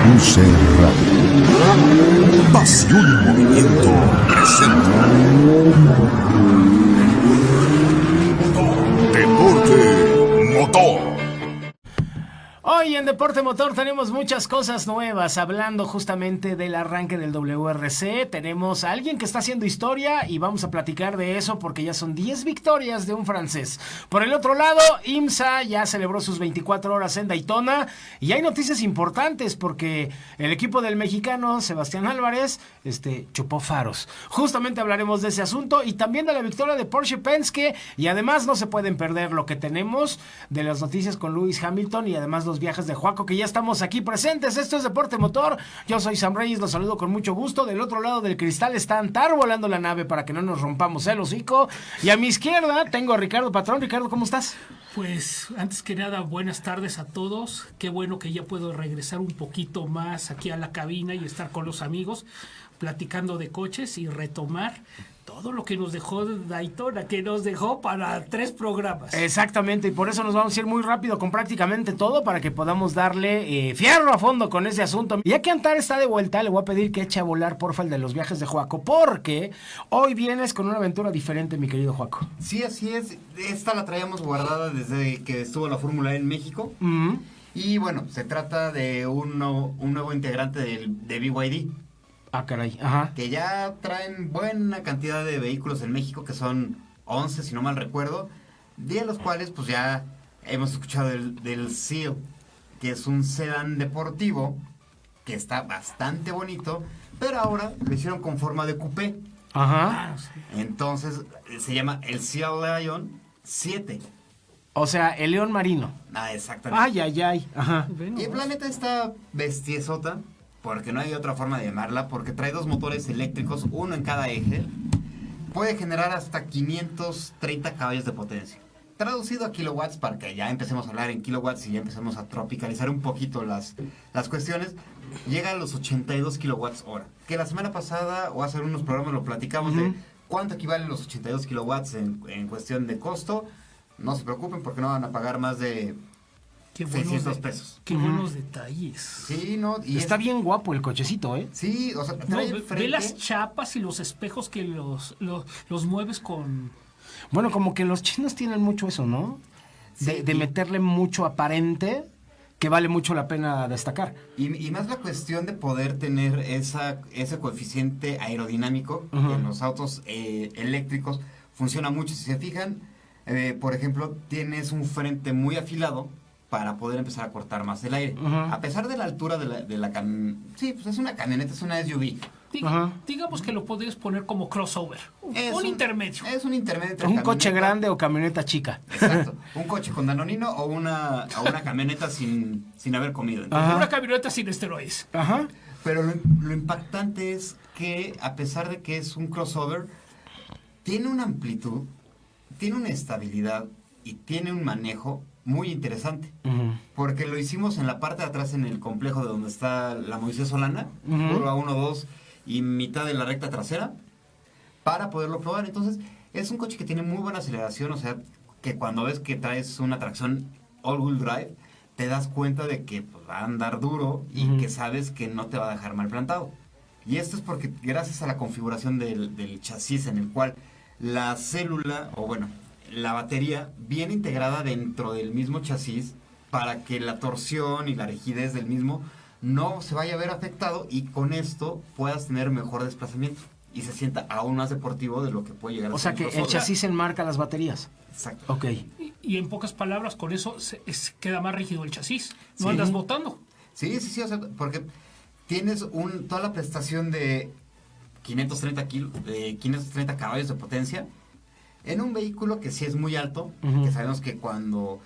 UC Radio. Pasión en movimiento presenta. Deporte Motor. Hoy en Deporte Motor tenemos muchas cosas nuevas, hablando justamente del arranque del WRC. Tenemos a alguien que está haciendo historia y vamos a platicar de eso porque ya son 10 victorias de un francés. Por el otro lado, IMSA ya celebró sus 24 horas en Daytona y hay noticias importantes porque el equipo del mexicano Sebastián Álvarez chupó faros. Justamente hablaremos de ese asunto y también de la victoria de Porsche Penske, y además no se pueden perder lo que tenemos de las noticias con Lewis Hamilton y además los viajes de Joaco, que ya estamos aquí presentes. Esto es Deporte Motor. Yo soy Sam Reyes, los saludo con mucho gusto. Del otro lado del cristal está Antar volando la nave para que no nos rompamos el hocico. Y a mi izquierda tengo a Ricardo Patrón. Ricardo, ¿cómo estás? Pues antes que nada, buenas tardes a todos. Qué bueno que ya puedo regresar un poquito más aquí a la cabina y estar con los amigos platicando de coches y retomar todo lo que nos dejó Daytona, que nos dejó para 3 programas. Exactamente, y por eso nos vamos a ir muy rápido con prácticamente todo para que podamos darle fierro a fondo con ese asunto. Y ya que Antar está de vuelta, le voy a pedir que eche a volar, porfa, el de los viajes de Joaco, porque hoy vienes con una aventura diferente, mi querido Joaco. Sí, así es. Esta la traíamos guardada desde que estuvo la Fórmula E en México. Mm-hmm. Y bueno, se trata de un nuevo integrante de BYD. Ah, caray, ajá. Que ya traen buena cantidad de vehículos en México, que son 11, si no mal recuerdo, de los cuales pues ya hemos escuchado del Seal, que es un sedán deportivo, que está bastante bonito, pero ahora lo hicieron con forma de coupé. Ajá. Entonces se llama el Seal Lion 7. O sea, el león marino. Ah, exactamente. Ay. Ajá. Y el planeta está bestiesota, porque no hay otra forma de llamarla, porque trae 2 motores eléctricos, uno en cada eje. Puede generar hasta 530 caballos de potencia. Traducido a kilowatts, para que ya empecemos a hablar en kilowatts y ya empecemos a tropicalizar un poquito las cuestiones, llega a los 82 kilowatts hora. Que la semana pasada, o hace unos programas, lo platicamos de cuánto equivalen los 82 kilowatts en cuestión de costo. No se preocupen porque no van a pagar más de 600 pesos. Qué buenos detalles. Sí, no. Y está bien guapo el cochecito, ¿eh? Sí, o sea, trae el frente. Ve las chapas y los espejos que los mueves con... Bueno, como que los chinos tienen mucho eso, ¿no? Sí, de meterle mucho aparente, que vale mucho la pena destacar. Y más la cuestión de poder tener ese coeficiente aerodinámico que en los autos eléctricos funciona mucho. Si se fijan, por ejemplo, tienes un frente muy afilado para poder empezar a cortar más el aire. A pesar de la altura de la camioneta. Sí, pues es una camioneta, es una SUV. Digamos que lo podrías poner como crossover. Un intermedio. Es un intermedio entre un coche grande o camioneta chica. Exacto. Un coche con danonino o una camioneta sin haber comido. Entonces, una camioneta sin esteroides. Ajá. Pero lo impactante es que, a pesar de que es un crossover, tiene una amplitud, tiene una estabilidad y tiene un manejo muy interesante, porque lo hicimos en la parte de atrás, en el complejo de donde está la Moisés Solana, curva 1, 2 y mitad de la recta trasera, para poderlo probar. Entonces es un coche que tiene muy buena aceleración, o sea, que cuando ves que traes una tracción all-wheel drive, te das cuenta de que pues, va a andar duro y que sabes que no te va a dejar mal plantado. Y esto es porque gracias a la configuración del chasis, en el cual la célula, o bueno, la batería viene integrada dentro del mismo chasis, para que la torsión y la rigidez del mismo no se vaya a ver afectado, y con esto puedas tener mejor desplazamiento y se sienta aún más deportivo de lo que puede llegar a ser. O sea que el chasis enmarca las baterías. Exacto. Ok. Y en pocas palabras, con eso queda más rígido el chasis. No andas botando. Sí, o sea, porque tienes toda la prestación de 530 caballos de potencia en un vehículo que sí es muy alto, que sabemos que cuando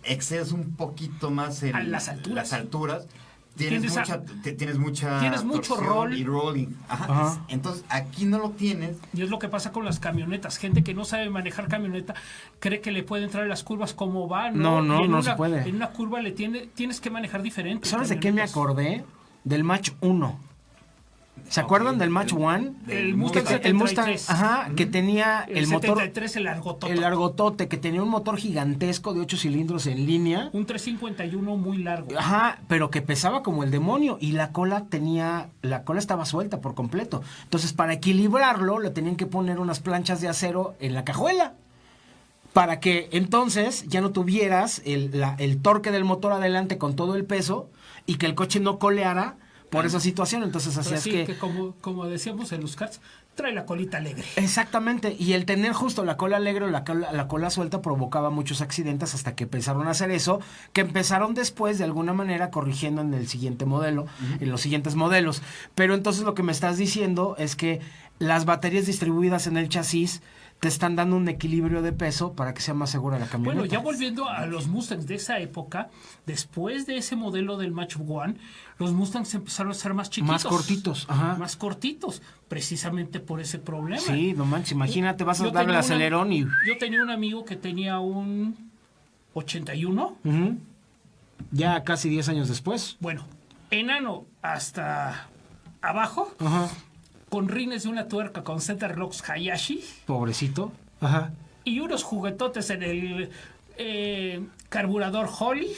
excedes un poquito más en las alturas tienes mucho roll y rolling. Ajá. Entonces aquí no lo tienes. Y es lo que pasa con las camionetas. Gente que no sabe manejar camioneta cree que le puede entrar en las curvas como va. No se puede. En una curva tienes que manejar diferente. ¿Sabes de qué me acordé? Del Mach 1. ¿Se acuerdan del Match One? El Mustang El Mustang, 73. ajá, que tenía el motor, 73, el largotote. el largotote, que tenía un motor gigantesco de 8 cilindros en línea. Un 351 muy largo. Ajá, pero que pesaba como el demonio y la cola estaba suelta por completo. Entonces, para equilibrarlo, le tenían que poner unas planchas de acero en la cajuela. Para que entonces ya no tuvieras el torque del motor adelante con todo el peso y que el coche no coleara por esa situación. Entonces Pero hacías sí, que... como decíamos en los karts, trae la colita alegre. Exactamente, y el tener justo la cola alegre o la cola suelta provocaba muchos accidentes hasta que empezaron a hacer eso, que empezaron después de alguna manera corrigiendo en el siguiente modelo, en los siguientes modelos. Pero entonces lo que me estás diciendo es que las baterías distribuidas en el chasis te están dando un equilibrio de peso para que sea más segura la camioneta. Bueno, ya volviendo a los Mustangs de esa época, después de ese modelo del Match One, los Mustangs empezaron a ser más chiquitos. Más cortitos, ajá. Más cortitos, precisamente por ese problema. Sí, no manches, imagínate, vas a Yo darle el tenía acelerón y... Yo tenía un amigo que tenía un 81. Ujú. Ya casi 10 años después. Bueno, enano hasta abajo, Ajá. con rines de una tuerca con center locks Hayashi Pobrecito. Ajá. y unos juguetotes en el carburador Holly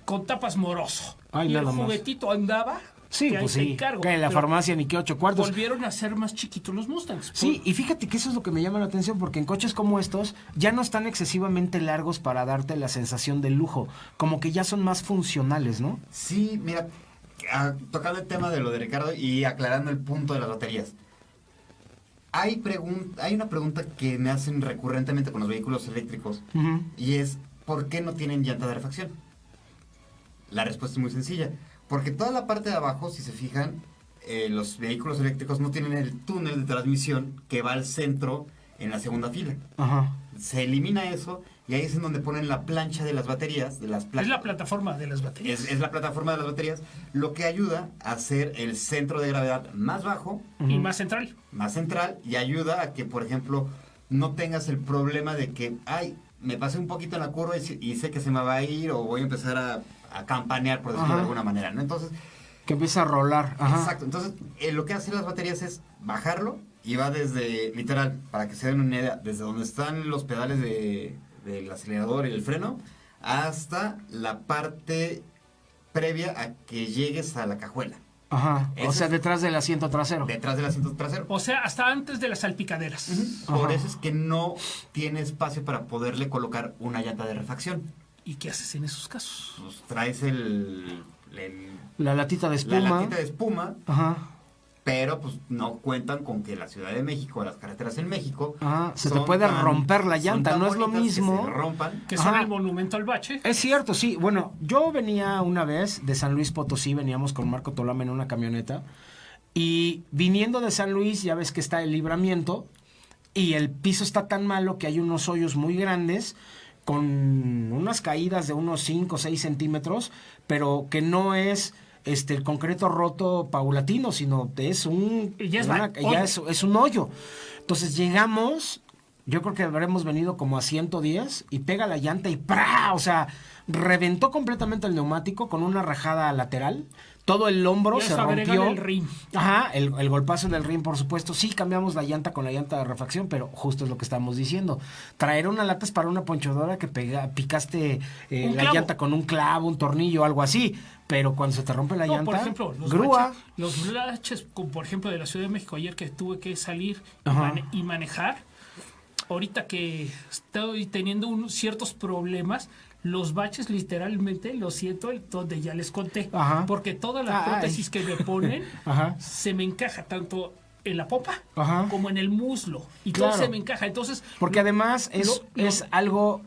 con tapas Moroso. Ay, y el nada más. juguetito andaba. Sí, que ahí pues te sí. encargo. Que en la Pero farmacia ni que 8 cuartos. volvieron a ser más chiquitos los Mustangs. Sí, y fíjate que eso es lo que me llama la atención, porque en coches como estos ya no están excesivamente largos para darte la sensación de lujo, como que ya son más funcionales, ¿no? Sí, mira, tocando el tema de lo de Ricardo y aclarando el punto de las baterías. Hay una pregunta que me hacen recurrentemente con los vehículos eléctricos Ujú. y es, ¿por qué no tienen llanta de refacción? La respuesta es muy sencilla. Porque toda la parte de abajo, si se fijan, los vehículos eléctricos no tienen el túnel de transmisión que va al centro en la segunda fila. Ajá. Se elimina eso y ahí es en donde ponen la plancha de las baterías, de las Es la plataforma de las baterías. es la plataforma de las baterías, lo que ayuda a hacer el centro de gravedad más bajo, Y más central. más central, y ayuda a que, por ejemplo, no tengas el problema de que, ay, me pasé un poquito en la curva y sé que se me va a ir o voy a empezar a campanear, por decirlo Ajá. de alguna manera, ¿no? Entonces, Que empieza a rolar. Ajá. exacto. Entonces, lo que hacen las baterías es bajarlo y va desde, literal, para que se den una idea, desde donde están los pedales del acelerador y el freno, hasta la parte previa a que llegues a la cajuela, Ajá. O Eso sea, es- detrás del asiento trasero. detrás del asiento trasero. O sea, hasta antes de las salpicaderas. Por Ajá. eso es que no tiene espacio para poderle colocar una llanta de refacción. ¿Y qué haces en esos casos? Pues traes el- La latita de la espuma. latita de espuma, Ajá. pero pues no cuentan con que la Ciudad de México, las carreteras en México, Ah, se te son puede tan- romper la son llanta, tan no es lo bonitas que mismo. se rompan. Que son Ajá. el monumento al bache. Es cierto, sí. Bueno, yo venía una vez de San Luis Potosí, veníamos con Marco Tolama en una camioneta. Y viniendo de San Luis, ya ves que está el libramiento. Y el piso está tan malo que hay unos hoyos muy grandes, con unas caídas de unos 5 o 6 centímetros, pero que no es el concreto roto paulatino, sino es Y ya es es un hoyo. Entonces llegamos, yo creo que habremos venido como a 110 y pega la llanta y ¡pra! O sea, reventó completamente el neumático con una rajada lateral. Todo el hombro Y se eso agrégale rompió. el rim. Ajá, el golpazo del rim, por supuesto. Sí, cambiamos la llanta con la llanta de refacción, pero justo es lo que estamos diciendo. Traer una lata es para una ponchodora que picaste Un la clavo. llanta con un clavo, un tornillo, algo así. Pero cuando se te rompe la No, llanta, por ejemplo, grúa. los baches, como por ejemplo de la Ciudad de México, ayer que tuve que salir y, Ajá. y manejar, ahorita que estoy teniendo ciertos problemas, los baches literalmente los siento donde ya les conté. Ajá. Porque toda la Ay. prótesis que me ponen Ajá. se me encaja tanto en la popa Ajá. como en el muslo. Y Claro. todo se me encaja. Entonces, Porque además es algo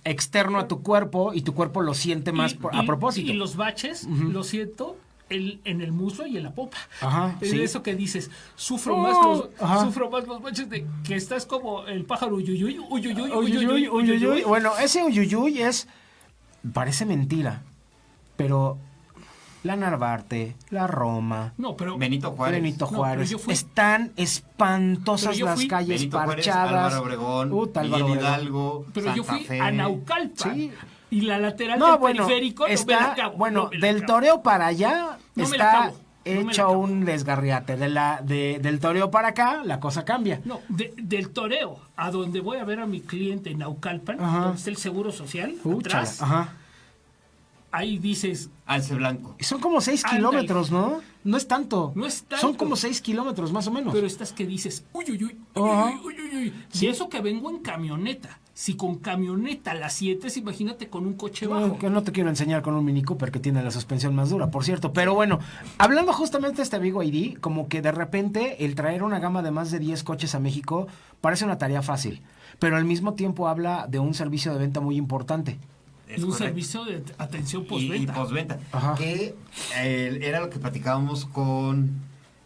externo a tu cuerpo y tu cuerpo lo siente más a propósito. Y los baches los siento en el muslo y en la popa. Ajá, Es sí. eso que dices, sufro Oh, más ajá. los baches de que estás como el pájaro uyuyuy, uyuyuy, Uyuyuy, uyuyuy, uyuyuy. Bueno, ese uyuyuy parece mentira, pero la Narvarte, la Roma, No, pero Benito Juárez. Benito No, pero Juárez, yo fui- están espantosas Pero yo las fui- calles Benito Juárez, parchadas. Álvaro Obregón, Puta, Miguel Álvaro Obregón. Hidalgo, pero yo Santa fui Fe. a Naucalpan. Sí. Y la lateral No, del bueno, periférico no me la está, acabo, bueno, no me la del acabo. Toreo para allá No me la está acabo. me la hecho acabo. un desgarriate. Del toreo para acá, la cosa cambia. No, del toreo a donde voy a ver a mi cliente en Naucalpan, Ajá. donde está el Seguro Social, Úchala, atrás, ajá. ahí dices, Alce blanco. Y son como 6 Ándale. kilómetros, ¿no? No es tanto. No es tanto. Son como 6 kilómetros, más o menos. pero estás que dices, uy, uy, uy, uy, Ajá. uy, uy, uy. Y eso que vengo en camioneta. Si con camioneta a las 7, imagínate con un coche bajo. Que no te quiero enseñar con un Mini Cooper que tiene la suspensión más dura, por cierto. Pero bueno, hablando justamente de este BYD, como que de repente el traer una gama de más de 10 coches a México parece una tarea fácil, pero al mismo tiempo habla de un servicio de venta muy importante. Es Y un correcto. servicio de atención Y postventa. postventa. Ajá. Que era lo que platicábamos con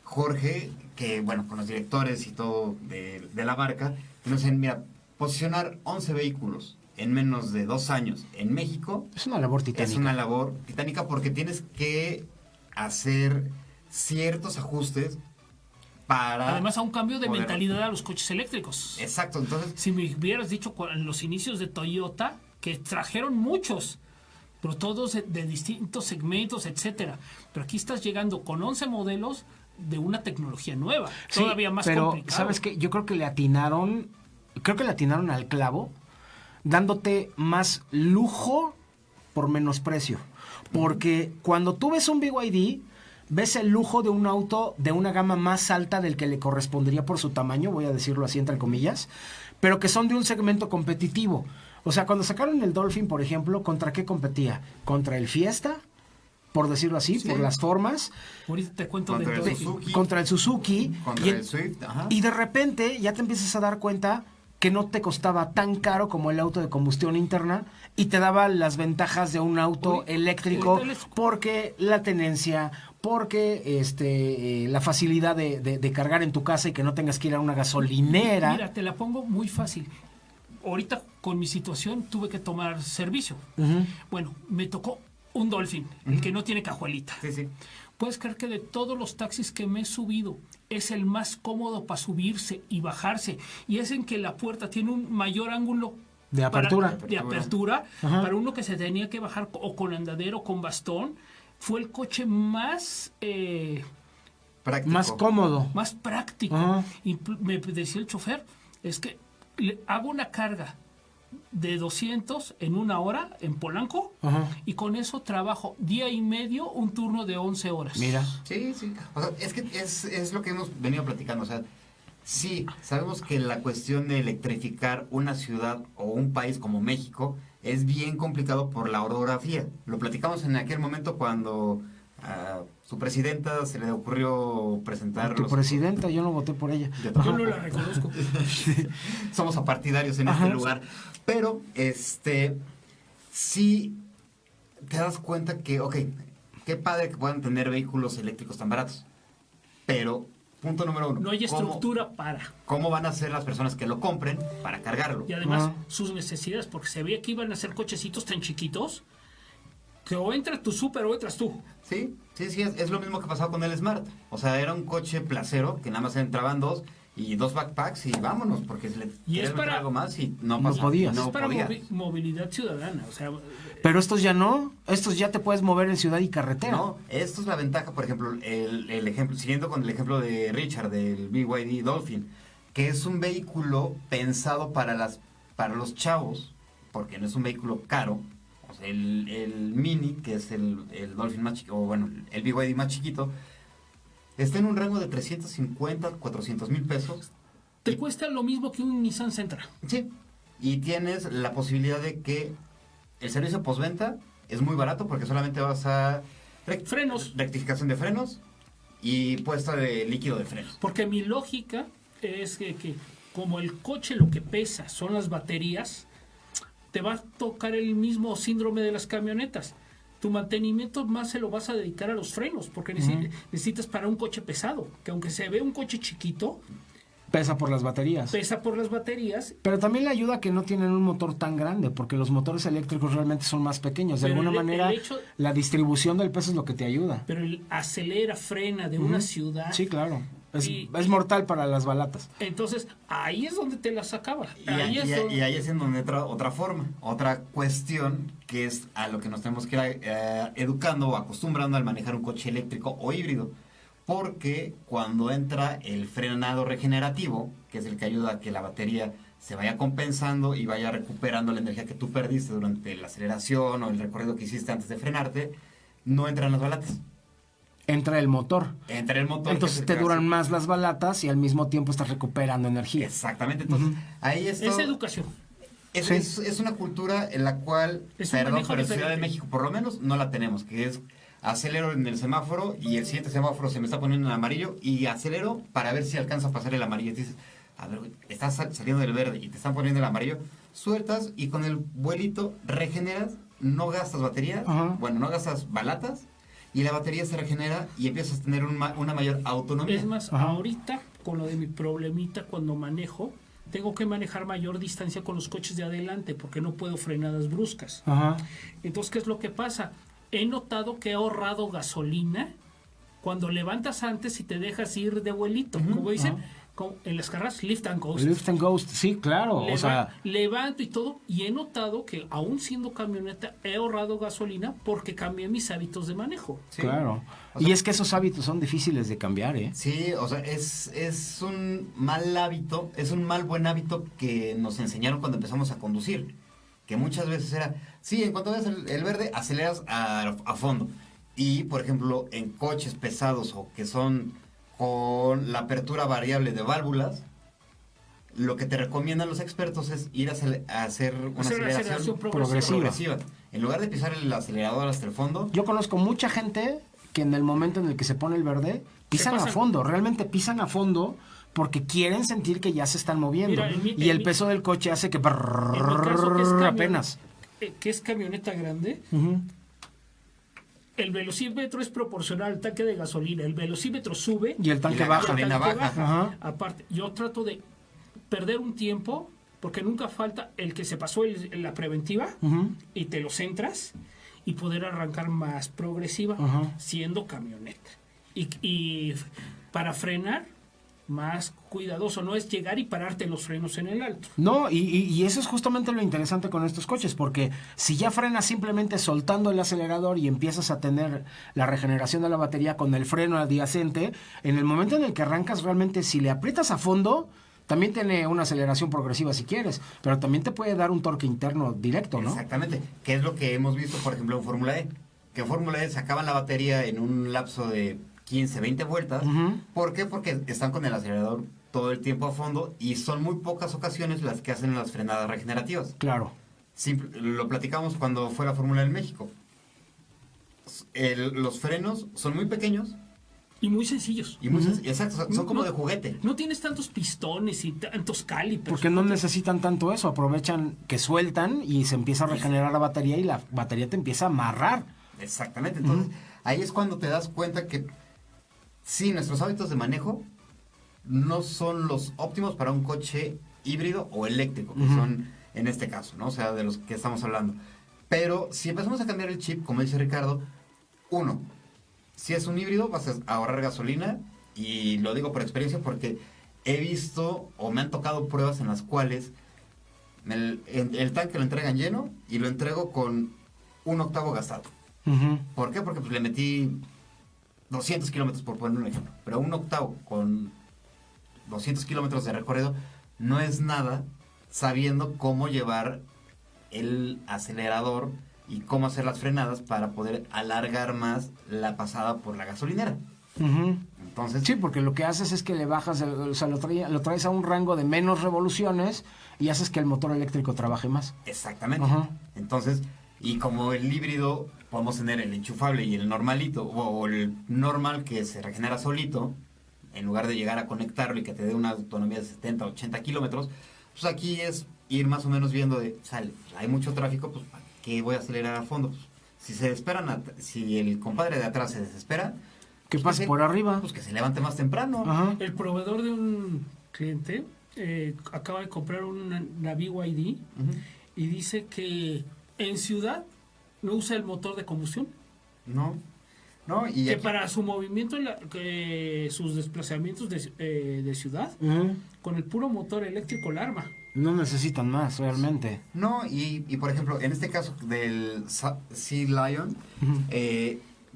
Jorge, que bueno, con los directores y todo de la marca, que nos decían, mira, posicionar 11 vehículos en menos de 2 años en México Es una labor titánica. es una labor titánica porque tienes que hacer ciertos ajustes para... Además, a un cambio de poder- mentalidad a los coches eléctricos. Exacto, entonces Si me hubieras dicho en los inicios de Toyota, que trajeron muchos, pero todos de distintos segmentos, etcétera. Pero aquí estás llegando con 11 modelos de una tecnología nueva, Sí, todavía más pero complicado. ¿sabes qué? Yo creo que le atinaron al clavo, dándote más lujo por menos precio. Porque cuando tú ves un BYD, ves el lujo de un auto de una gama más alta del que le correspondería por su tamaño, voy a decirlo así entre comillas, pero que son de un segmento competitivo. O sea, cuando sacaron el Dolphin, por ejemplo, ¿contra qué competía? ¿Contra el Fiesta? Por decirlo así, Sí. por las formas. Ahorita te cuento Contra de el todo. Suzuki. Contra el Suzuki. contra y, el Swift, ajá. y de repente ya te empiezas a dar cuenta que no te costaba tan caro como el auto de combustión interna y te daba las ventajas de un auto Oye, eléctrico ahorita les- porque la tenencia, porque la facilidad de cargar en tu casa y que no tengas que ir a una gasolinera. Mira, te la pongo muy fácil. Ahorita con mi situación tuve que tomar servicio. Ujú. Bueno, me tocó un Dolphin, el que no tiene cajuelita. Sí, sí. Puedes creer que de todos los taxis que me he subido, es el más cómodo para subirse y bajarse. Y es en que la puerta tiene un mayor ángulo De apertura. de apertura Ajá. para uno que se tenía que bajar o con andadero o con bastón. Fue el coche más, Práctico. Más cómodo. más práctico. Ajá. Y me decía el chofer, es que hago una carga de 200 en 1 hora en Polanco Ajá. y con eso trabajo día y medio un turno de 11 horas. Mira. Sí, sí. O sea, es que es lo que hemos venido platicando. O sea, sí, sabemos que la cuestión de electrificar una ciudad o un país como México es bien complicado por la orografía. Lo platicamos en aquel momento cuando a su presidenta se le ocurrió presentar Tu los- presidenta, yo no voté por ella. Yo Yo no la reconozco. Somos apartidarios en Ajá. este lugar. Pero, sí te das cuenta que, ok, qué padre que puedan tener vehículos eléctricos tan baratos. Pero, punto número 1. No hay estructura para. ¿Cómo van a ser las personas que lo compren para cargarlo? Y además Ajá. sus necesidades, porque se veía que iban a ser cochecitos tan chiquitos que o entra tu súper o entras tú. Sí, sí, sí, es lo mismo que pasaba con el Smart. O sea, era un coche placero que nada más entraban 2 y 2 backpacks y vámonos, porque si le querías es meter para- algo más y no No pasaba. podías. Es para podías. movilidad ciudadana. O sea, Pero estos ya no. Estos ya te puedes mover en ciudad y carretera. No, esto es la ventaja, por ejemplo, el ejemplo, siguiendo con el ejemplo de Richard, del BYD Dolphin, que es un vehículo pensado para los chavos, porque no es un vehículo caro. O sea, el Mini, que es el Dolphin más chiquito, o bueno, el BYD más chiquito, está en un rango de 350, 400 mil pesos. te cuesta lo mismo que un Nissan Sentra. Sí. Y tienes la posibilidad de que el servicio postventa es muy barato porque solamente vas a Frenos. rectificación de frenos y puesta de líquido de frenos. Porque mi lógica es que como el coche lo que pesa son las baterías, te va a tocar el mismo síndrome de las camionetas. Tu mantenimiento más se lo vas a dedicar a los frenos, porque necesitas para un coche pesado, que aunque se ve un coche chiquito, Pesa por las baterías. pesa por las baterías. Pero también le ayuda que no tienen un motor tan grande, porque los motores eléctricos realmente son más pequeños. De Pero alguna el manera, hecho- la distribución del peso es lo que te ayuda. Pero el acelera, frena de una ciudad. Sí, claro. Y- Es mortal para las balatas. Entonces, ahí es donde te la sacaba. Y, Ahí y- es donde- y ahí es en donde entra otra forma, otra cuestión que es a lo que nos tenemos que ir educando o acostumbrando al manejar un coche eléctrico o híbrido. porque cuando entra el frenado regenerativo, que es el que ayuda a que la batería se vaya compensando y vaya recuperando la energía que tú perdiste durante la aceleración o el recorrido que hiciste antes de frenarte, no entran las balatas. Entra el motor. Entra el motor. Entonces te duran más las balatas y al mismo tiempo estás recuperando energía. Exactamente. Entonces, ahí está. Es educación. Es una cultura en la cual, Es un perdón, manejo pero en Ciudad de diferente. México por lo menos no la tenemos, que es acelero en el semáforo y el siguiente semáforo se me está poniendo en amarillo y acelero para ver si alcanzo a pasar el amarillo. Y dices, a ver, güey, estás saliendo del verde y te están poniendo el amarillo, sueltas y con el vuelito regeneras, no gastas batería, Ajá. bueno, no gastas balatas y la batería se regenera y empiezas a tener una mayor autonomía. Es más, Ajá. ahorita, con lo de mi problemita cuando manejo, tengo que manejar mayor distancia con los coches de adelante porque no puedo frenadas bruscas. Ajá. Entonces, ¿qué es lo que pasa? He notado que he ahorrado gasolina cuando levantas antes y te dejas ir de vuelito. Como dicen, en las carreras, lift and coast. Lift and Ghost, sí, claro. O sea, Levanto y todo, y he notado que aún siendo camioneta he ahorrado gasolina porque cambié mis hábitos de manejo. Sí. claro. O sea, Y es que esos hábitos son difíciles de cambiar, ¿eh? Sí, o sea, es un mal hábito, es un mal buen hábito que nos enseñaron cuando empezamos a conducir. Que muchas veces era, sí, en cuanto ves el verde, aceleras a fondo. Y, por ejemplo, en coches pesados o que son con la apertura variable de válvulas, lo que te recomiendan los expertos es ir a hacer una Hacer una aceleración aceleración progresiva. En lugar de pisar el acelerador hasta el fondo, Yo conozco mucha gente que en el momento en el que se pone el verde, pisan a pasan. fondo, realmente pisan a fondo porque quieren sentir que ya se están moviendo. Mira, y el peso del coche hace que En mi caso, que es apenas. que es camioneta grande, Ujú. el velocímetro es proporcional al tanque de gasolina. El velocímetro sube Y el tanque la baja. y el gasolina tanque baja. Ajá. Aparte, yo trato de perder un tiempo porque nunca falta el que se pasó la preventiva Ujú. y te lo centras y poder arrancar más progresiva Ajá. siendo camioneta. Y para frenar, más cuidadoso. No es llegar y pararte los frenos en el alto. No, y eso es justamente lo interesante con estos coches, porque si ya frenas simplemente soltando el acelerador y empiezas a tener la regeneración de la batería con el freno adyacente, en el momento en el que arrancas realmente, si le aprietas a fondo, también tiene una aceleración progresiva si quieres, pero también te puede dar un torque interno directo, ¿no? exactamente, que es lo que hemos visto, por ejemplo, en Fórmula E. Que en Fórmula E sacaban la batería en un lapso de 15, 20 vueltas. Ujú. ¿Por qué? Porque están con el acelerador todo el tiempo a fondo y son muy pocas ocasiones las que hacen las frenadas regenerativas. Claro. Lo platicamos cuando fue la Fórmula en México. Los frenos son muy pequeños Y muy sencillos. y muy exacto, son como No- de juguete. No tienes tantos pistones y tantos calipers. Porque no necesitan tanto eso, aprovechan que sueltan y se empieza a regenerar la batería y la batería te empieza a amarrar. Exactamente, entonces ahí es cuando te das cuenta que sí, nuestros hábitos de manejo no son los óptimos para un coche híbrido o eléctrico, que son en este caso, ¿no? O sea, de los que estamos hablando. Pero si empezamos a cambiar el chip, como dice Ricardo, uno, si es un híbrido vas a ahorrar gasolina y lo digo por experiencia porque he visto o me han tocado pruebas en las cuales el tanque lo entregan lleno y lo entrego con 1/8 gastado. Ujú. ¿Por qué? Porque pues, le metí 200 kilómetros, por poner un ejemplo. Pero 1/8 con 200 kilómetros de recorrido no es nada sabiendo cómo llevar el acelerador y cómo hacer las frenadas para poder alargar más la pasada por la gasolinera. Ujú. Entonces, Sí, porque lo que haces es que le bajas, o sea, lo traes a un rango de menos revoluciones y haces que el motor eléctrico trabaje más. exactamente. Ajá. Entonces, y como el híbrido podemos tener el enchufable y el normalito, o el normal que se regenera solito, en lugar de llegar a conectarlo y que te dé una autonomía de 70, 80 kilómetros, pues aquí es ir más o menos viendo de, sale, hay mucho tráfico, pues ¿para qué voy a acelerar a fondo? Pues, si se desesperan, si el compadre de atrás se desespera, Que pues pase se- por arriba. pues que se levante más temprano. Ajá. El proveedor de un cliente acaba de comprar una BYD Ujú. y dice que en ciudad no usa el motor de combustión. No, no, y Que aquí- para su movimiento, sus desplazamientos de ciudad, Ujú. con el puro motor eléctrico la arma. No necesitan más, realmente. No, y por ejemplo, en este caso del Sea Lion,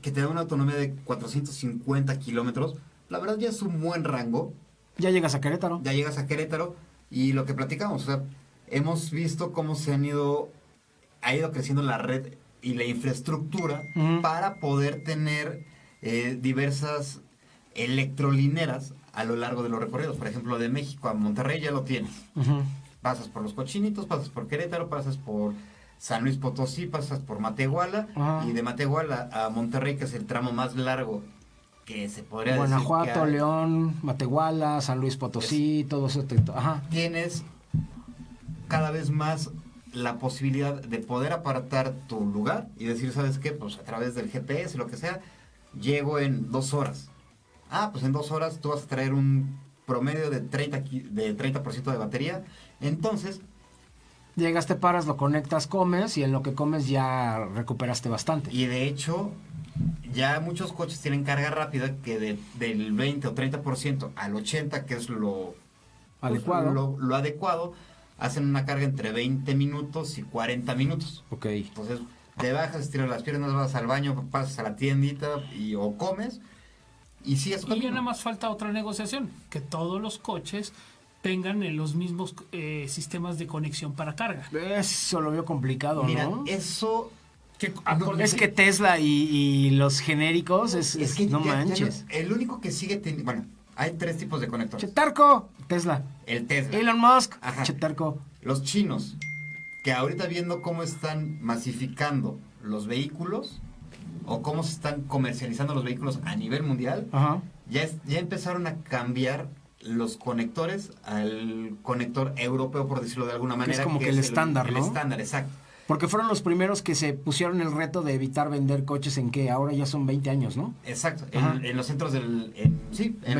que te da una autonomía de 450 kilómetros, la verdad ya es un buen rango. Ya llegas a Querétaro. Ya llegas a Querétaro y lo que platicamos, o sea, hemos visto cómo ha ido creciendo la red y la infraestructura para poder tener diversas electrolineras a lo largo de los recorridos. Por ejemplo, de México a Monterrey ya lo tienes. Pasas por Los Cochinitos, pasas por Querétaro, pasas por San Luis Potosí, pasas por Matehuala, y de Matehuala a Monterrey, que es el tramo más largo que se podría Guanajuato, decir que hay, León, Matehuala, San Luis Potosí, todo eso. Tienes cada vez más la posibilidad de poder apartar tu lugar y decir, ¿sabes qué? Pues a través del GPS, lo que sea, llego en 2 horas. Pues en 2 horas tú vas a traer un promedio de 30% de batería. Entonces, llegas, te paras, lo conectas, comes, y en lo que comes ya recuperaste bastante. y de hecho, ya muchos coches tienen carga rápida que del 20 o 30% al 80%, que es lo Adecuado. lo adecuado, hacen una carga entre 20 minutos y 40 minutos. Ok. Entonces, te bajas, estiras las piernas, vas al baño, pasas a la tiendita o comes y sigues Y ya comiendo. nada más falta otra negociación, que todos los coches tengan en los mismos sistemas de conexión para carga. Eso lo veo complicado, Mira, ¿no? eso... Que, Es que Tesla y los genéricos, es que no ya manches. el único que sigue teniendo... Bueno, hay 3 tipos de conectores. Chetarco, Tesla. El Tesla. Elon Musk, Ajá. Chetarco. Los chinos, que ahorita viendo cómo están masificando los vehículos o cómo se están comercializando los vehículos a nivel mundial, Ajá. ya empezaron a cambiar los conectores al conector europeo, por decirlo de alguna manera. es como que el estándar, el ¿no? estándar, exacto. Porque fueron los primeros que se pusieron el reto de evitar vender coches en que ahora ya son 20 años, ¿no? Exacto. Ajá. En los centros en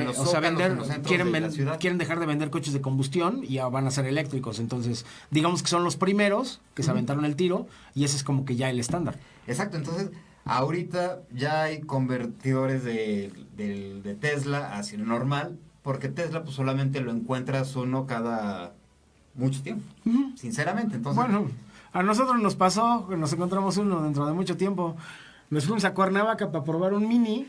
los O sea, zócalos, en los centros de la ciudad. quieren dejar de vender coches de combustión y ya van a ser eléctricos. Entonces, digamos que son los primeros que se aventaron el tiro y ese es como que ya el estándar. Exacto, entonces ahorita ya hay convertidores de Tesla hacia el normal, porque Tesla pues solamente lo encuentras uno cada mucho tiempo, sinceramente. Entonces, Bueno, a nosotros nos pasó que nos encontramos uno dentro de mucho tiempo. Nos fuimos a Cuernavaca para probar un Mini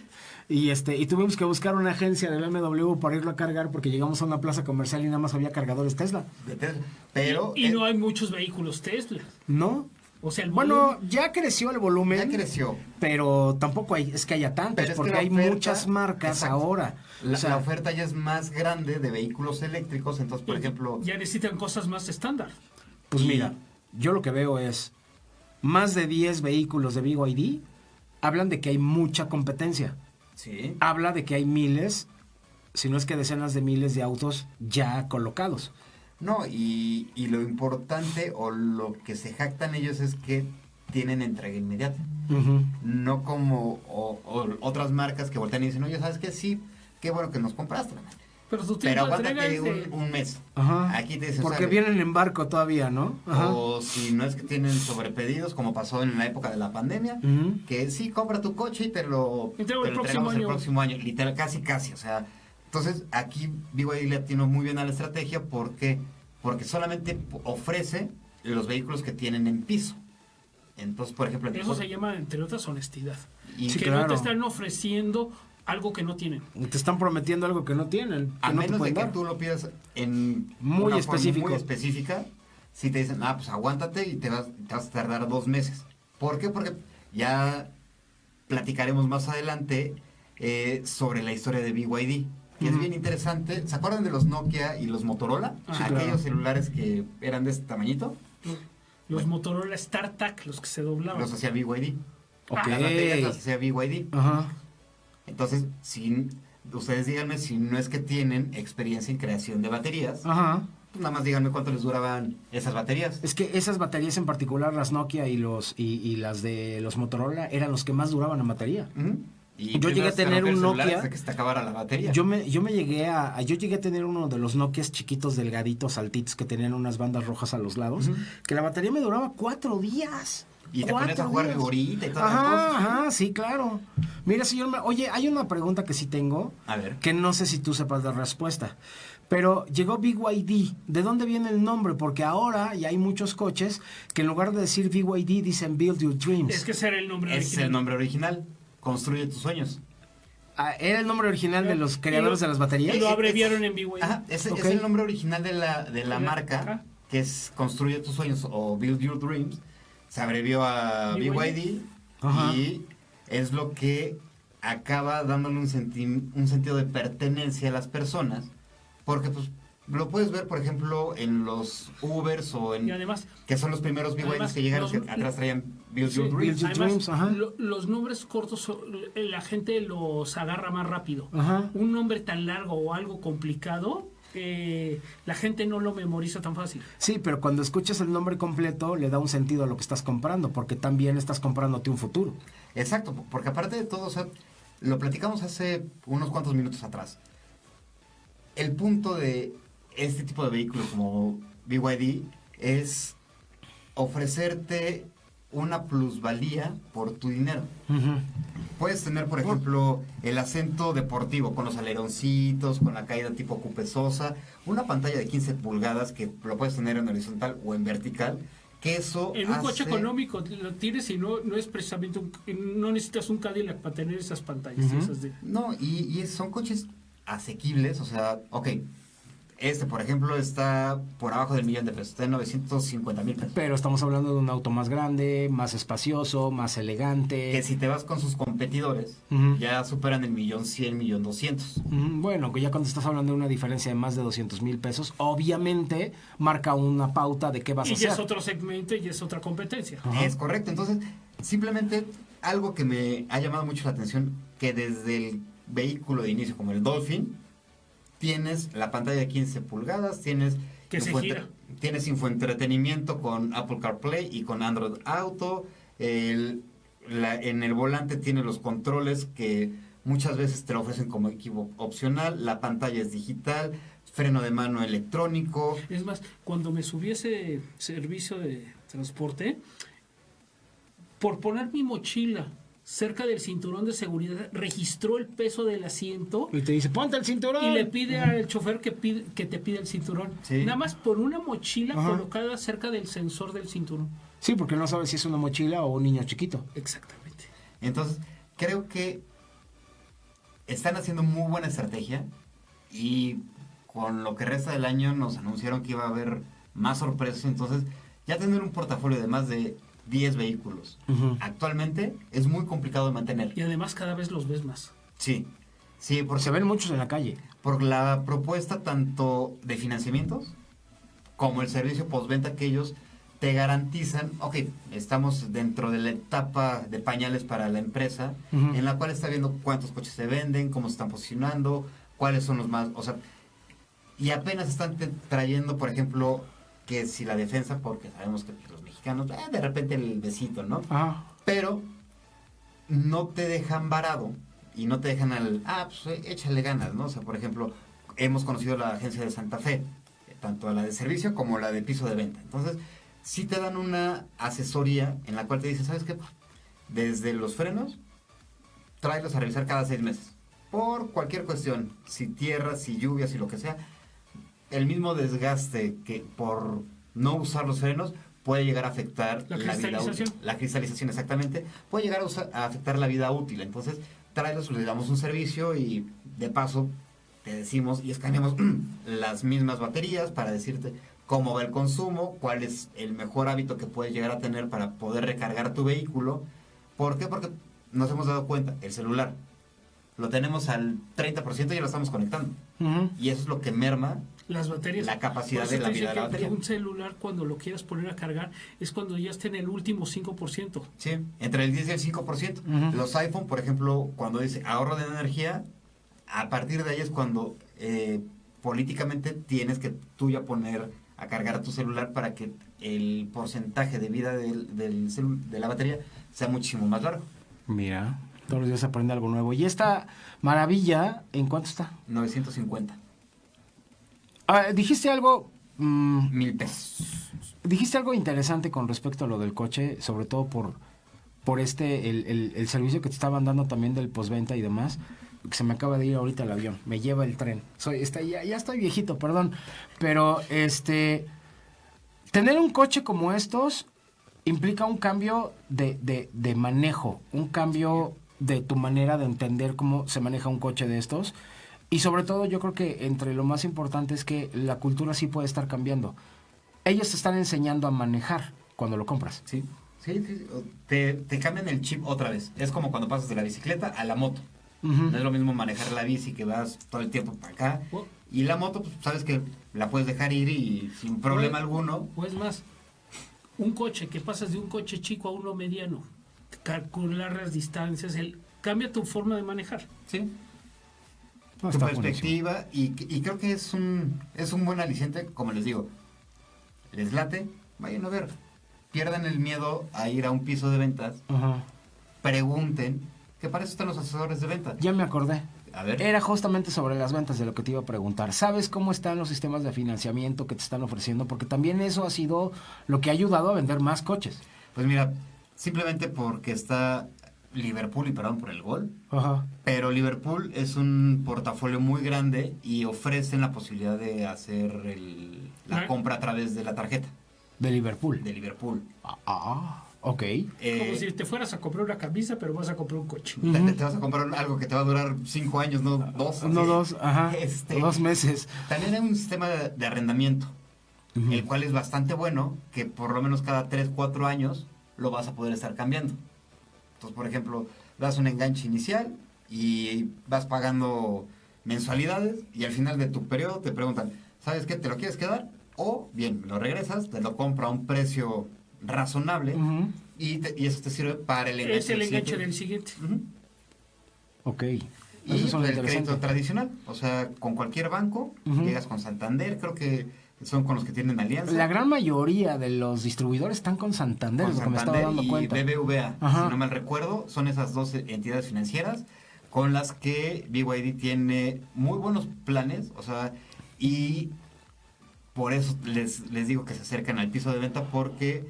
y tuvimos que buscar una agencia de BMW para irlo a cargar porque llegamos a una plaza comercial y nada más había cargadores Tesla. de Tesla. Pero y no hay muchos vehículos Tesla. ¿No? O sea, el Bueno, volumen- ya creció el volumen. ya creció. Pero tampoco es que haya tantos, Pero es que porque la hay oferta- muchas marcas exacto. ahora. La, O sea, la oferta ya es más grande de vehículos eléctricos, entonces, por ejemplo, ya necesitan cosas más estándar. pues y- mira, yo lo que veo es más de 10 vehículos de BYD hablan de que hay mucha competencia. sí, Habla de que hay miles, si no es que decenas de miles de autos ya colocados. no, y lo importante o lo que se jactan ellos es que tienen entrega inmediata. No como o otras marcas que voltean y dicen, oye, ¿sabes qué? Sí, qué bueno que nos compraste. Pero tu Pero tiempo de entrega aguántate es de- un mes. Ajá. Aquí te dicen, Porque sale. vienen en barco todavía, ¿no? Ajá. O si no es que tienen sobrepedidos, como pasó en la época de la pandemia, Ujú. que sí, compra tu coche y te lo Entrego el próximo entregamos el año. próximo año. Literal, casi, o sea. Entonces, aquí BYD le atinó muy bien a la estrategia porque solamente ofrece los vehículos que tienen en piso. Entonces, por ejemplo, Eso se llama, entre otras, honestidad. y Sí, que claro. no te están ofreciendo algo que no tienen. Te están prometiendo algo que no tienen, que a no te menos de pueden que dar. tú lo pidas en Muy una específico. forma muy específica, si te dicen, pues aguántate y te vas a tardar 2 meses. ¿Por qué? Porque ya platicaremos más adelante sobre la historia de BYD, que es bien interesante. ¿Se acuerdan de los Nokia y los Motorola? Sí, Aquellos claro. celulares que eran de este tamañito, Los Motorola StarTAC, los que se doblaban. los hacía BYD. Ok. Las baterías las hacía BYD. Ajá. Entonces, ustedes díganme si no es que tienen experiencia en creación de baterías. Ajá. Pues nada más díganme cuánto les duraban esas baterías. Es que esas baterías en particular, las Nokia y las de los Motorola, eran los que más duraban en batería. Ujú. Y Yo llegué a primero se tener rompió el un celular Nokia. hasta que se te acabara la batería. Yo llegué a tener uno de los Nokias chiquitos, delgaditos, altitos, que tenían unas bandas rojas a los lados, que la batería me duraba 4 días. Y te pones a 4 jugar días. vigorita y todas las Ajá, cosas. ajá, sí, claro. Mira, señor, oye, hay una pregunta que sí tengo, A ver. que no sé si tú sepas la respuesta. Pero llegó BYD. ¿De dónde viene el nombre? Porque ahora ya hay muchos coches que en lugar de decir BYD dicen Build Your Dreams. Es que ese era el nombre Ese es original. el nombre original. Construye tus sueños. Ah, ¿era el nombre original de los creadores de las baterías? Y lo abreviaron en BYD. Ajá, es Ok. el nombre original de la marca, Ajá. que es Construye tus sueños o Build Your Dreams. Se abrevió a BYD. BYD Ajá. y es lo que acaba dándole un sentido de pertenencia a las personas, porque pues lo puedes ver, por ejemplo, en los Ubers o en... Y además, que son los primeros BYDs Además, que llegaron, los- que atrás traían Build sí, Your Dreams. Build Your además, Dreams, ajá. los nombres cortos, la gente los agarra más rápido. Ajá. Un nombre tan largo o algo complicado, la gente no lo memoriza tan fácil. Sí, pero cuando escuchas el nombre completo le da un sentido a lo que estás comprando, porque también estás comprándote un futuro. Exacto, porque aparte de todo, o sea, lo platicamos hace unos cuantos minutos atrás. El punto de este tipo de vehículos como BYD es ofrecerte una plusvalía por tu dinero. Puedes tener, por ejemplo, el acento deportivo con los aleroncitos, con la caída tipo coupe Sosa, una pantalla de 15 pulgadas que lo puedes tener en horizontal o en vertical, que eso En un coche hace- económico lo tienes y no es precisamente no necesitas un Cadillac para tener esas pantallas. Esas de, No, y son coches asequibles, o sea, ok, este, por ejemplo, está por abajo del $1,000,000, está en 950,000 pesos. Pero estamos hablando de un auto más grande, más espacioso, más elegante. Que si te vas con sus competidores, Ujú. ya superan el 1,100,000, 1,200,000. Bueno, que ya cuando estás hablando de una diferencia de más de 200,000 pesos, obviamente marca una pauta de qué vas a y ya hacer. es otro segmento y es otra competencia. Ajá. Es correcto, entonces, simplemente algo que me ha llamado mucho la atención, que desde el vehículo de inicio, como el Dolphin, tienes la pantalla de 15 pulgadas, tienes Que se gira. tienes infoentretenimiento con Apple CarPlay y con Android Auto. En el volante tiene los controles que muchas veces te lo ofrecen como equipo opcional. La pantalla es digital, freno de mano electrónico. Es más, cuando me subí ese servicio de transporte, por poner mi mochila cerca del cinturón de seguridad, registró el peso del asiento Y te dice, ponte el cinturón. y le pide al chofer que te pida el cinturón. Sí. Nada más por una mochila Ajá. colocada cerca del sensor del cinturón. Sí, porque no sabes si es una mochila o un niño chiquito. Exactamente. Entonces, creo que están haciendo muy buena estrategia y con lo que resta del año nos anunciaron que iba a haber más sorpresas. Entonces, ya tener un portafolio de más de 10 vehículos Ujú. actualmente es muy complicado de mantener. Y además cada vez los ves más. Sí, sí, Se ven muchos en la calle. por la propuesta tanto de financiamientos como el servicio postventa que ellos te garantizan. Ok, estamos dentro de la etapa de pañales para la empresa, Ujú. en la cual está viendo cuántos coches se venden, cómo se están posicionando, cuáles son los más, o sea, y apenas están trayendo, por ejemplo, que si la defensa, porque sabemos que los mexicanos, de repente el besito, ¿no? Ajá. Pero no te dejan varado y no te dejan pues échale ganas, ¿no? O sea, por ejemplo, hemos conocido la agencia de Santa Fe, tanto la de servicio como la de piso de venta. Entonces, sí te dan una asesoría en la cual te dicen, ¿sabes qué? Desde los frenos, tráelos a revisar cada 6 meses. Por cualquier cuestión, si tierra, si lluvia, si lo que sea, el mismo desgaste que por no usar los frenos puede llegar a afectar La vida cristalización. útil. La cristalización, exactamente. Puede llegar a afectar la vida útil. Entonces, tráelos, le damos un servicio y de paso te decimos y escaneamos las mismas baterías para decirte cómo va el consumo, cuál es el mejor hábito que puedes llegar a tener para poder recargar tu vehículo. ¿Por qué? Porque nos hemos dado cuenta, el celular lo tenemos al 30% y ya lo estamos conectando. Ujú. Y eso es lo que merma Las baterías. la capacidad Por eso de la te vida decía de la que batería. un celular, cuando lo quieras poner a cargar, es cuando ya esté en el último 5%. Sí, entre el 10 y el 5%. Ujú. Los iPhone, por ejemplo, cuando dice ahorro de energía, a partir de ahí es cuando políticamente tienes que tú ya poner a cargar tu celular para que el porcentaje de vida de la batería sea muchísimo más largo. Mira, todos los días se aprende algo nuevo. ¿Y esta maravilla, en cuánto está? 950. Dijiste algo... 1,000 pesos. Dijiste algo interesante con respecto a lo del coche, sobre todo por el servicio que te estaban dando también del postventa y demás, que se me acaba de ir ahorita el avión, me lleva el tren. Ya estoy viejito, perdón, pero tener un coche como estos implica un cambio de manejo, un cambio de tu manera de entender cómo se maneja un coche de estos. Y sobre todo yo creo que entre lo más importante es que la cultura sí puede estar cambiando. Ellos te están enseñando a manejar cuando lo compras. Sí, sí, sí. Te cambian el chip otra vez. Es como cuando pasas de la bicicleta a la moto. No es lo mismo manejar la bici que vas todo el tiempo para acá. Y la moto, pues sabes que la puedes dejar ir y sin problema alguno. O es más, un coche, que pasas de un coche chico a uno mediano, calcular las distancias, cambia tu forma de manejar. Sí. No, Tu está perspectiva y creo que es un buen aliciente, como les digo. Les late, vayan a ver. Pierdan el miedo a ir a un piso de ventas. Ajá. Pregunten, que para eso están los asesores de ventas. Ya me acordé. A ver. Era justamente sobre las ventas de lo que te iba a preguntar. ¿Sabes cómo están los sistemas de financiamiento que te están ofreciendo? Porque también eso ha sido lo que ha ayudado a vender más coches. Pues mira, simplemente porque está Liverpool y perdón por el gol, Ajá. pero Liverpool es un portafolio muy grande y ofrecen la posibilidad de hacer la compra a través de la tarjeta De Liverpool. de Liverpool. Ok. Como si te fueras a comprar una camisa, pero vas a comprar un coche. Te vas a comprar algo que te va a durar 5 años, no 2. No, 2, ajá. 2 meses. También hay un sistema de arrendamiento, el cual es bastante bueno, que por lo menos cada 3, 4 años lo vas a poder estar cambiando. Entonces, por ejemplo, das un enganche inicial y vas pagando mensualidades y al final de tu periodo te preguntan, ¿sabes qué? ¿Te lo quieres quedar? O bien, lo regresas, te lo compra a un precio razonable y eso te sirve para el enganche. Es el enganche del siguiente. Ok. Y Eso suena el crédito interesante. tradicional, o sea, con cualquier banco, llegas con Santander, creo que son con los que tienen alianza. La gran mayoría de los distribuidores están con Santander, con es lo que me estaba Santander dando y cuenta. BBVA, Ajá. si no mal recuerdo, son esas dos entidades financieras con las que BYD tiene muy buenos planes, o sea, y por eso les digo que se acercan al piso de venta porque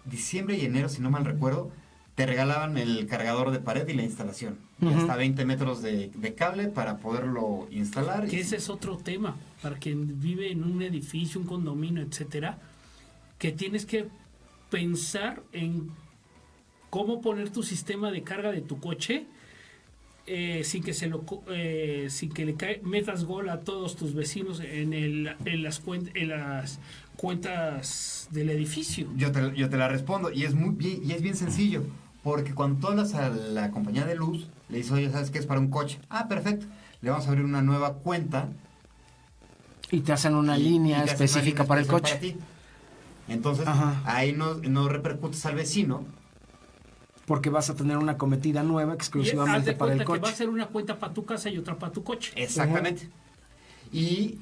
diciembre y enero, si no mal recuerdo, te regalaban el cargador de pared y la instalación. Y hasta 20 metros de cable para poderlo instalar. Que ese es otro tema, para quien vive en un edificio, un condominio, etcétera, que tienes que pensar en cómo poner tu sistema de carga de tu coche sin que metas gol a todos tus vecinos en las cuentas del edificio. Yo te la respondo y es bien sencillo. Porque cuando tú hablas a la compañía de luz, le dices, oye, ¿sabes qué es para un coche? Ah, perfecto. Le vamos a abrir una nueva cuenta. Y te hacen una línea y te hacen una específica línea para el especial coche. para ti. Entonces, ahí no repercutes al vecino. Porque vas a tener una cometida nueva Y haz exclusivamente de para el cuenta que va a coche. ser una cuenta para tu casa y otra para tu coche. Exactamente. Y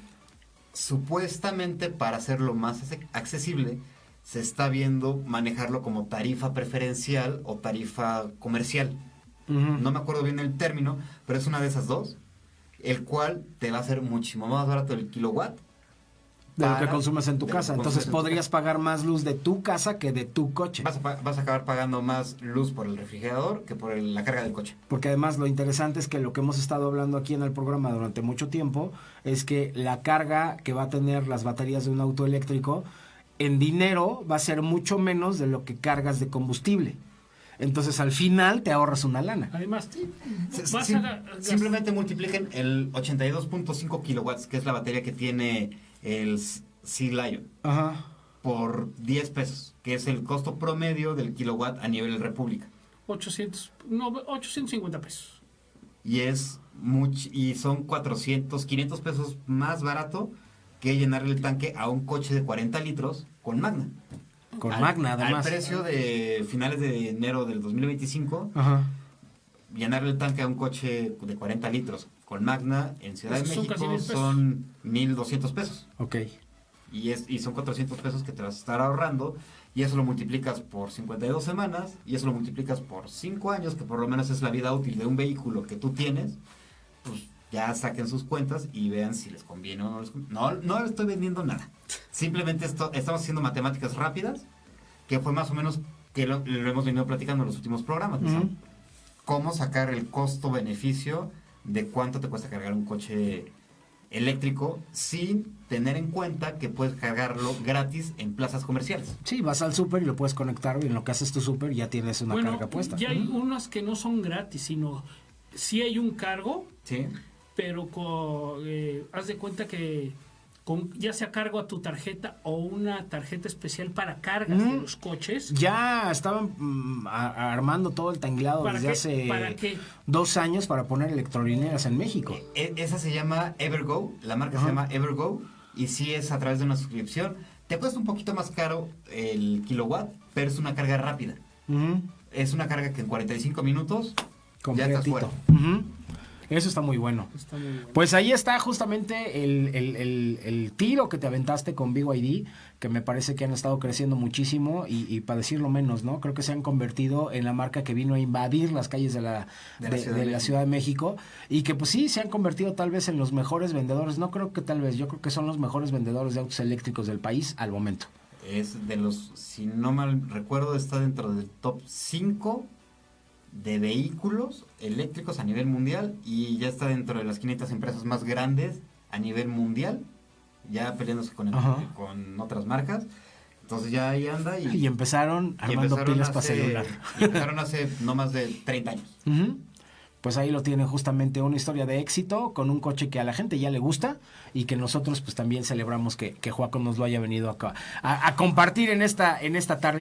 supuestamente para hacerlo más accesible, se está viendo manejarlo como tarifa preferencial o tarifa comercial. No me acuerdo bien el término, pero es una de esas dos, el cual te va a hacer muchísimo más barato el kilowatt. De lo que consumes en tu de lo casa. que Entonces consumes en tu podrías pagar más luz de tu casa que de tu coche. Vas a acabar pagando más luz por el refrigerador que por la carga del coche. Porque además lo interesante es que lo que hemos estado hablando aquí en el programa durante mucho tiempo es que la carga que va a tener las baterías de un auto eléctrico en dinero va a ser mucho menos de lo que cargas de combustible. Entonces al final te ahorras una lana. Además, Simplemente multipliquen el 82.5 kilowatts, que es la batería que tiene el Sea Lion, Ajá. por 10 pesos, que es el costo promedio del kilowatt a nivel república. 850 pesos. Y son 500 pesos más barato que llenarle el tanque a un coche de 40 litros con Magna. Con Magna, además. Al precio de finales de enero del 2025, Ajá. llenarle el tanque a un coche de 40 litros con Magna en Ciudad de Son México casi 1,000 pesos. son 1,200 pesos. Ok. Y son 400 pesos que te vas a estar ahorrando. Y eso lo multiplicas por 52 semanas. Y eso lo multiplicas por 5 años, que por lo menos es la vida útil de un vehículo que tú tienes. Pues ya saquen sus cuentas y vean si les conviene o no les conviene. No les estoy vendiendo nada. Simplemente estamos haciendo matemáticas rápidas, que fue más o menos que lo hemos venido platicando en los últimos programas. ¿No? Cómo sacar el costo-beneficio de cuánto te cuesta cargar un coche eléctrico sin tener en cuenta que puedes cargarlo gratis en plazas comerciales. Sí, vas al súper y lo puedes conectar y en lo que haces tu súper ya tienes una carga puesta. Ya hay unas que no son gratis, sino sí hay un cargo, Sí. pero haz de cuenta que ya sea cargo a tu tarjeta o una tarjeta especial para cargas de los coches. Ya estaban armando todo el tanglado ¿Para desde qué? hace ¿Para qué? 2 años para poner electrolineras en México. Esa se llama Evergo, la marca se llama Evergo, y sí es a través de una suscripción. Te cuesta un poquito más caro el kilowatt, pero es una carga rápida. Ujú. Es una carga que en 45 minutos ya estás Completito. fuera. Ujú. Eso está muy bueno. Está muy bueno. Pues ahí está justamente el tiro que te aventaste con BYD, que me parece que han estado creciendo muchísimo y para decirlo menos, ¿no? Creo que se han convertido en la marca que vino a invadir las calles de la Ciudad de México y que pues sí, se han convertido tal vez en los mejores vendedores, no creo que tal vez, yo creo que son los mejores vendedores de autos eléctricos del país al momento. Es de los, si no mal recuerdo, está dentro del top 5 de vehículos eléctricos a nivel mundial y ya está dentro de las 500 empresas más grandes a nivel mundial, ya peleándose con otras marcas. Entonces ya ahí anda Y empezaron armando pilas para celular. y empezaron hace no más de 30 años. Ujú. Pues ahí lo tienen justamente una historia de éxito con un coche que a la gente ya le gusta y que nosotros pues también celebramos que Joaco nos lo haya venido acá a compartir en esta tarde.